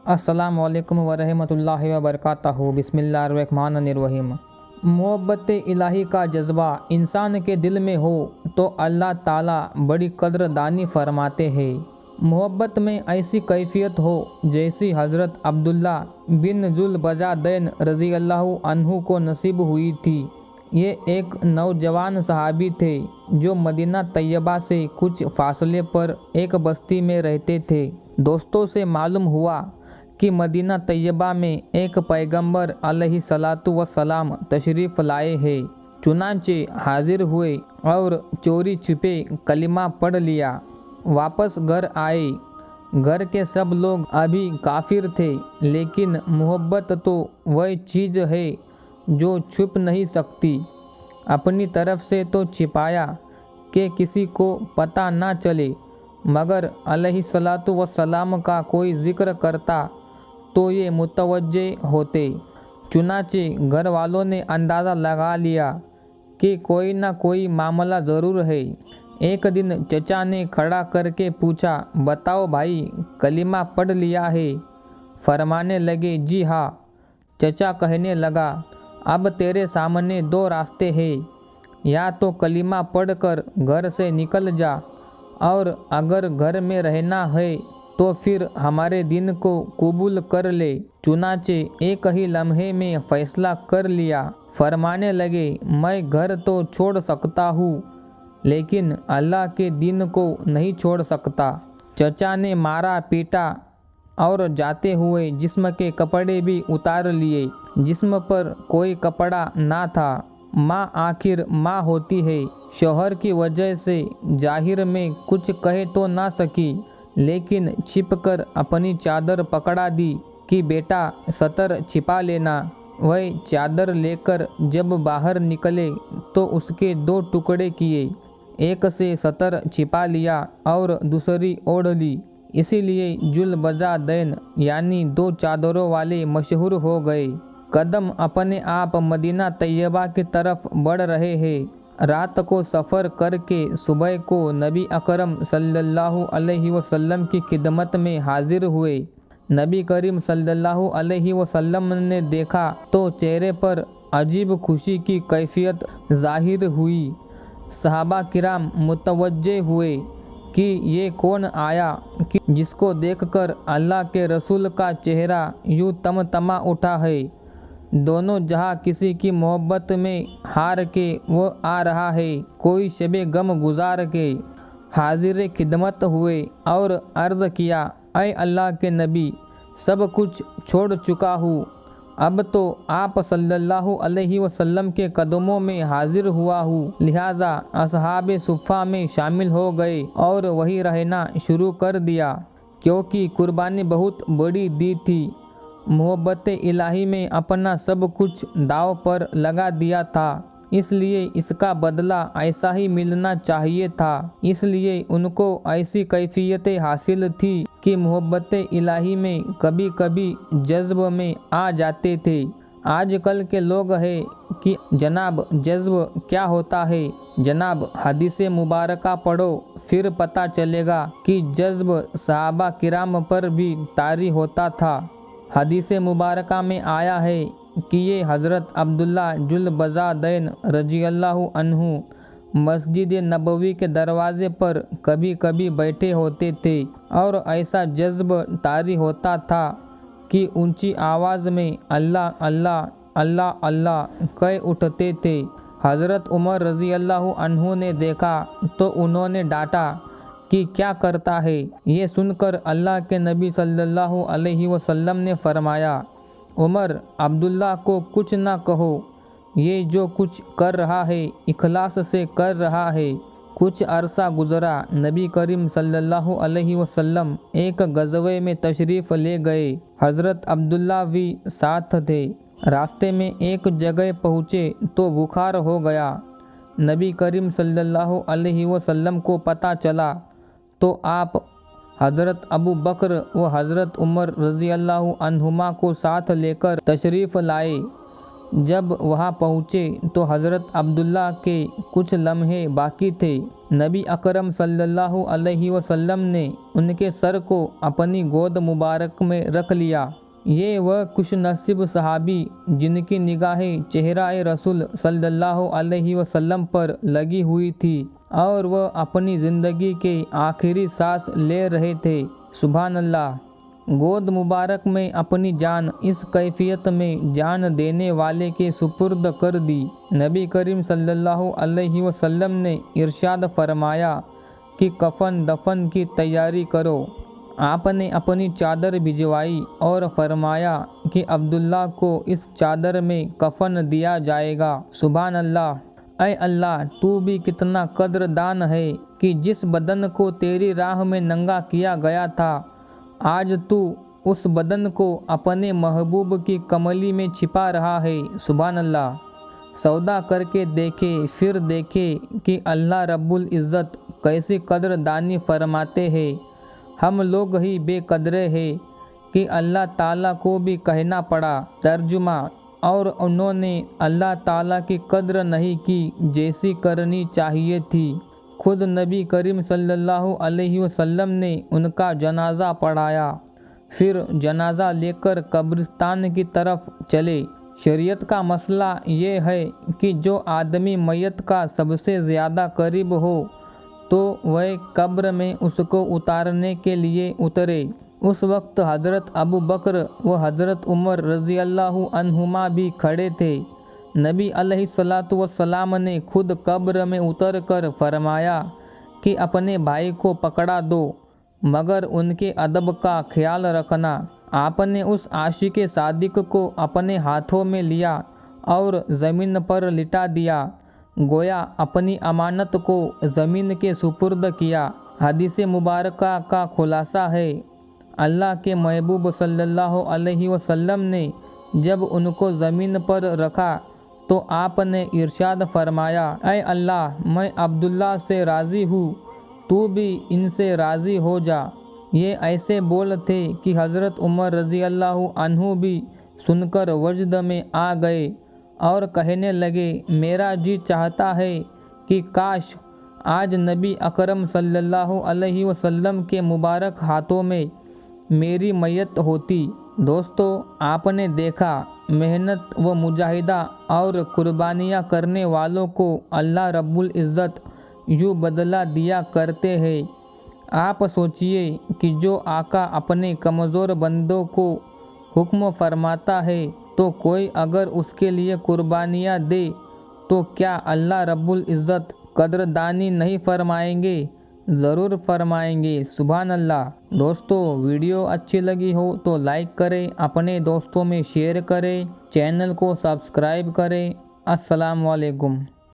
अस्सलामु अलैकुम वरहमतुल्लाहि वबरकातहू। बिस्मिल्लाहिर्रहमानिर्रहीम। मोहब्बत इलाही का जज्बा इंसान के दिल में हो तो अल्लाह ताला बड़ी कदरदानी फरमाते हैं। मोहब्बत में ऐसी कैफियत हो जैसी हज़रत अब्दुल्ला बिन जुल्बजादैन रज़ी अल्लाह अन्हु को नसीब हुई थी। ये एक नौजवान सहाबी थे जो मदीना तैयबा से कुछ फासले पर एक बस्ती में रहते थे। दोस्तों से मालूम हुआ कि मदीना तैयबा में एक पैगंबर अलैहिस्सलातु वस्सलाम तशरीफ़ लाए हैं। चुनांचे हाजिर हुए और चोरी छिपे कलिमा पढ़ लिया। वापस घर आए। घर के सब लोग अभी काफिर थे, लेकिन मोहब्बत तो वह चीज़ है जो छुप नहीं सकती। अपनी तरफ से तो छिपाया कि किसी को पता ना चले, मगर अलैहिस्सलातु वस्सलाम का कोई जिक्र करता तो ये मुतवज्जे होते। चुनाचे घर वालों ने अंदाज़ा लगा लिया कि कोई ना कोई मामला ज़रूर है। एक दिन चचा ने खड़ा करके पूछा, बताओ भाई, कलिमा पढ़ लिया है? फरमाने लगे, जी हाँ। चचा कहने लगा, अब तेरे सामने दो रास्ते हैं, या तो कलिमा पढ़कर घर से निकल जा, और अगर घर में रहना है तो फिर हमारे दिन को कबूल कर ले। चुनाचे एक ही लम्हे में फैसला कर लिया। फरमाने लगे, मैं घर तो छोड़ सकता हूँ, लेकिन अल्लाह के दिन को नहीं छोड़ सकता। चचा ने मारा पीटा और जाते हुए जिस्म के कपड़े भी उतार लिए। जिस्म पर कोई कपड़ा ना था। माँ आखिर माँ होती है। शौहर की वजह से जाहिर में कुछ कहे तो ना सकी, लेकिन छिपकर अपनी चादर पकड़ा दी कि बेटा सतर छिपा लेना। वह चादर लेकर जब बाहर निकले तो उसके दो टुकड़े किए, एक से सतर छिपा लिया और दूसरी ओढ़ ली। इसीलिए जुल्बजादैन यानी दो चादरों वाले मशहूर हो गए। कदम अपने आप मदीना तैयबा की तरफ बढ़ रहे हैं। रात को सफ़र करके सुबह को नबी अकरम सल्लल्लाहु अलैहि वसल्लम की खिदमत में हाजिर हुए। नबी करीम सल्लल्लाहु अलैहि वसल्लम ने देखा तो चेहरे पर अजीब खुशी की कैफियत ज़ाहिर हुई। सहाबा किराम मुतवज्जे हुए कि ये कौन आया कि जिसको देखकर अल्लाह के रसूल का चेहरा यूँ तमतमा उठा है। दोनों जहाँ किसी की मोहब्बत में हार के वो आ रहा है, कोई शबे गम गुजार के। हाजिर खिदमत हुए और अर्ज़ किया, ऐ अल्लाह के नबी, सब कुछ छोड़ चुका हूँ, अब तो आप सल्लल्लाहु अलैहि वसल्लम के कदमों में हाजिर हुआ हूँ। लिहाजा असहाबे सुफ़ा में शामिल हो गए और वही रहना शुरू कर दिया, क्योंकि कुर्बानी बहुत बड़ी दी थी। मोहब्बत इलाही में अपना सब कुछ दाव पर लगा दिया था, इसलिए इसका बदला ऐसा ही मिलना चाहिए था। इसलिए उनको ऐसी कैफियतें हासिल थी कि मोहब्बत इलाही में कभी कभी जज्ब में आ जाते थे। आजकल के लोग हैं कि जनाब जज्ब क्या होता है। जनाब हदीस मुबारका पढ़ो, फिर पता चलेगा कि जज्ब सहाबा किराम पर भी तारी होता था। हदीस मुबारका में आया है कि ये हज़रत अब्दुल्ला जुल्बजादैन रज़ी अल्लाह अन्हु मस्जिद नबवी के दरवाज़े पर कभी कभी बैठे होते थे और ऐसा जज्ब तारी होता था कि ऊंची आवाज़ में अल्लाह अल्लाह अल्लाह अल्लाह कह उठते थे। हज़रत उमर रज़ी अल्लाह अन्हु ने देखा तो उन्होंने डांटा कि क्या करता है। ये सुनकर अल्लाह के नबी सल्लल्लाहु अलैहि वसल्लम ने फरमाया, उमर, अब्दुल्ला को कुछ ना कहो, ये जो कुछ कर रहा है इखलास से कर रहा है। कुछ अरसा गुजरा। नबी करीम सल्लल्लाहु अलैहि वसल्लम एक गज़वे में तशरीफ़ ले गए। हज़रत अब्दुल्ला भी साथ थे। रास्ते में एक जगह पहुँचे तो बुखार हो गया। नबी करीम सल्लल्लाहु अलैहि वसल्लम को पता चला तो आप हज़रत अबू बकर व हज़रत उमर रज़ी अल्लाह अन्हुमा को साथ लेकर तशरीफ़ लाए। जब वहाँ पहुँचे तो हज़रत अब्दुल्ला के कुछ लम्हे बाकी थे। नबी अकरम सल्लल्लाहु अलैहि वसल्लम ने उनके सर को अपनी गोद मुबारक में रख लिया। ये वह खुशनसीब सहाबी जिनकी निगाहें चेहरा-ए रसूल सल्लल्लाहु अलैहि वसल्लम पर लगी हुई थी और वह अपनी ज़िंदगी के आखिरी सांस ले रहे थे। सुभान अल्लाह। गोद मुबारक में अपनी जान इस कैफियत में जान देने वाले के सुपुर्द कर दी। नबी करीम सल्लल्लाहु अलैहि वसल्लम ने इरशाद फरमाया कि कफन दफन की तैयारी करो। आपने अपनी चादर भिजवाई और फरमाया कि अब्दुल्ला को इस चादर में कफन दिया जाएगा। सुभान अल्लाह। ऐ अल्लाह, तू भी कितना कद्रदान है कि जिस बदन को तेरी राह में नंगा किया गया था, आज तू उस बदन को अपने महबूब की कमली में छिपा रहा है। सुभान अल्लाह। सौदा करके देखे फिर देखे कि अल्लाह रब्बुल इज़्ज़त कैसी कद्रदानी फरमाते हैं। हम लोग ही बेकदरे हैं कि अल्लाह ताला को भी कहना पड़ा। तर्जुमा, और उन्होंने अल्लाह ताला की कद्र नहीं की जैसी करनी चाहिए थी। खुद नबी करीम सल्लल्लाहु अलैहि वसल्लम ने उनका जनाजा पढ़ाया, फिर जनाजा लेकर कब्रिस्तान की तरफ चले। शरीयत का मसला ये है कि जो आदमी मैयत का सबसे ज़्यादा करीब हो तो वह कब्र में उसको उतारने के लिए उतरे। उस वक्त हज़रत अबू बकर व हज़रत उमर रज़ी अल्लाहु अन्हुमा भी खड़े थे। नबी अलैहिस्सलातु वस्सलाम ने खुद कब्र में उतर कर फरमाया कि अपने भाई को पकड़ा दो, मगर उनके अदब का ख्याल रखना। आपने उस आशिक सादिक को अपने हाथों में लिया और ज़मीन पर लिटा दिया, गोया अपनी अमानत को ज़मीन के सुपुर्द किया। हदीस मुबारका का खुलासा है, अल्लाह के महबूब सल्लल्लाहु अलैहि वसल्लम ने जब उनको ज़मीन पर रखा तो आपने इरशाद फरमाया, ऐ अल्लाह, मैं अब्दुल्ला से राज़ी हूँ, तू भी इनसे राज़ी हो जा। ये ऐसे बोल थे कि हज़रत उमर रज़ी अल्लाहु अन्हु भी सुनकर वजद में आ गए और कहने लगे, मेरा जी चाहता है कि काश आज नबी अकरम सल्लल्लाहु अलैहि वसल्लम के मुबारक हाथों में मेरी मैयत होती। दोस्तों, आपने देखा, मेहनत व मुजाहिदा और कुर्बानियाँ करने वालों को अल्लाह रब्बुल इज़्ज़त यूँ बदला दिया करते हैं। आप सोचिए कि जो आका अपने कमज़ोर बंदों को हुक्म फरमाता है तो कोई अगर उसके लिए कुर्बानियाँ दे तो क्या अल्लाह रब्बुल इज़्ज़त कद्रदानी नहीं फरमाएंगे? ज़रूर फरमाएंगे। सुभान अल्लाह। दोस्तों, वीडियो अच्छी लगी हो तो लाइक करें, अपने दोस्तों में शेयर करें, चैनल को सब्सक्राइब करें। अस्सलाम वालेकुम।